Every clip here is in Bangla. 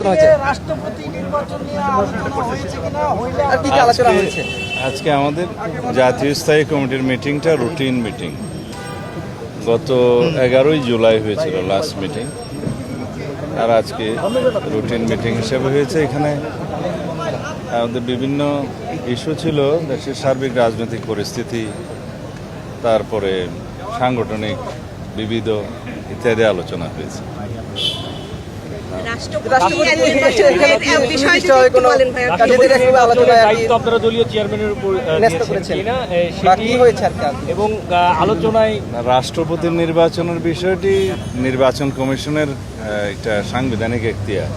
আলোচনা হয়েছে? রাষ্ট্রপতি নির্বাচন নিয়ে আলোচনা হয়েছে কিনা, হইলে আর কি কি আলোচনা হয়েছে? আজকে আমাদের জাতীয় স্থায়ী কমিটির মিটিংটা রুটিন মিটিং। গত 11ই জুলাই হয়েছিল লাস্ট মিটিং, আর আজকে রুটিন মিটিং হিসেবে হয়েছে। এখানে আমাদের বিভিন্ন ইস্যু ছিল, দেশের সার্বিক রাজনৈতিক পরিস্থিতি, তারপরে সাংগঠনিক বিবিধ ইত্যাদি আলোচনা হয়েছে। আপনারা দলীয় চেয়ারম্যানের উপর এবং আলোচনায় রাষ্ট্রপতির নির্বাচনের বিষয়টি নির্বাচন কমিশনের একটা সাংবিধানিক এখতিয়ার।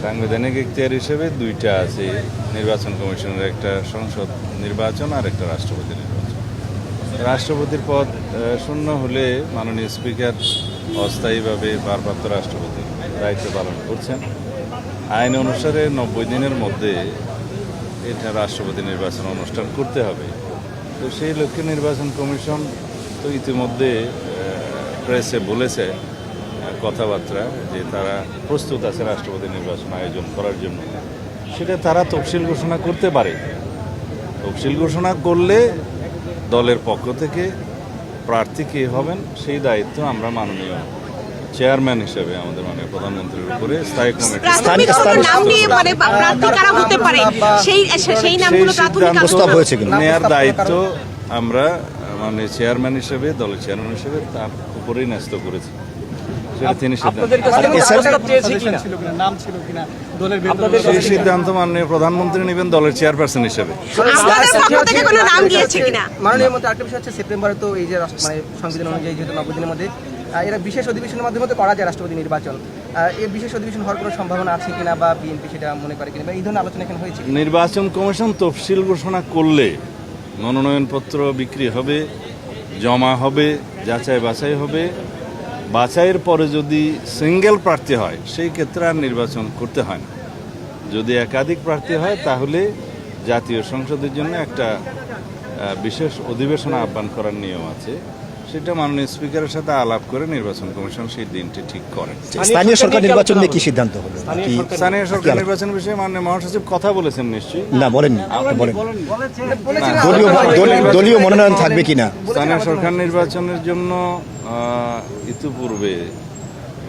সাংবিধানিক এখতিয়ার হিসেবে দুইটা আছে, নির্বাচন কমিশনের একটা সংসদ নির্বাচন আর একটা রাষ্ট্রপতি নির্বাচন। রাষ্ট্রপতির পদ শূন্য হলে মাননীয় স্পিকার অস্থায়ীভাবে ভারপ্রাপ্ত রাষ্ট্রপতি দায়িত্ব পালন করছেন। আইন অনুসারে 90 দিনের মধ্যে এটা রাষ্ট্রপতি নির্বাচন অনুষ্ঠান করতে হবে। তো সেই লক্ষ্যে নির্বাচন কমিশন তো ইতিমধ্যে প্রেসে বলেছে কথাবার্তা যে তারা প্রস্তুত আছে রাষ্ট্রপতি নির্বাচন আয়োজন করার জন্য। সেটা তারা তফসিল ঘোষণা করতে পারে। তফসিল ঘোষণা করলে দলের পক্ষ থেকে প্রার্থী কে হবেন সেই দায়িত্ব আমরা মাননীয় চেয়ারম্যান হিসেবে আমাদের মাননীয় প্রধানমন্ত্রীর উপরে স্থায়ী কমিটি নেয়ার দায়িত্ব আমরা মানে চেয়ারম্যান হিসেবে, দলের চেয়ারম্যান হিসেবে তার উপরেই ন্যস্ত করেছি। সেটা তিনি সেই সিদ্ধান্ত মাননীয় প্রধানমন্ত্রী নেবেন দলের চেয়ারপারসন হিসেবে। মাননীয় মন্ত্রী আরেকটা বিষয় হচ্ছে, সেপ্টেম্বরে তো এই যে মানে সংবিধান অনুযায়ী যেহেতু 90 দিনের মধ্যে এরা বিশেষ অধিবেশনের মাধ্যমে তো করা যায় রাষ্ট্রপতি নির্বাচন, এই বিশেষ অধিবেশন হওয়ার কোনো সম্ভাবনা আছে কিনা বা বিএনপি সেটা মনে করে কিনা, বা এই ধরনের আলোচনা এখানে হয়েছে? নির্বাচন কমিশন তফসিল ঘোষণা করলে মনোনয়নপত্র বিক্রি হবে, জমা হবে, যাচাই বাছাই হবে। বাছাইয়ের পরে যদি সিঙ্গেল প্রার্থী হয় সেই ক্ষেত্রে আর নির্বাচন করতে হয় না। যদি একাধিক প্রার্থী হয় তাহলে জাতীয় সংসদের জন্য একটা বিশেষ অধিবেশন আহ্বান করার নিয়ম আছে। সেটা মাননীয় স্পিকারের সাথে আলাপ করে নির্বাচন কমিশন সেই দিনটি ঠিক করেন। স্থানীয় সরকার নির্বাচন নিয়ে কি সিদ্ধান্ত হলো? স্থানীয় সরকার নির্বাচন বিষয়ে মাননীয় মহাসচিব কথা বলেছেন নিশ্চয়ই? না, বলেননি। দলীয় মনোনয়ন থাকবে কিনা? স্থানীয় সরকার নির্বাচনের জন্য ইতিপূর্বে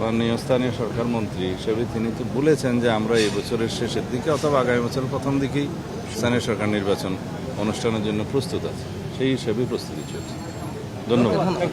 মাননীয় স্থানীয় সরকার মন্ত্রী হিসেবে তিনি তো বলেছেন যে আমরা এই বছরের শেষের দিকে অথবা আগামী বছরের প্রথম দিকেই স্থানীয় সরকার নির্বাচন অনুষ্ঠানের জন্য প্রস্তুত আছে। সেই হিসেবে প্রস্তুতি চলছে। ধন্যবাদ।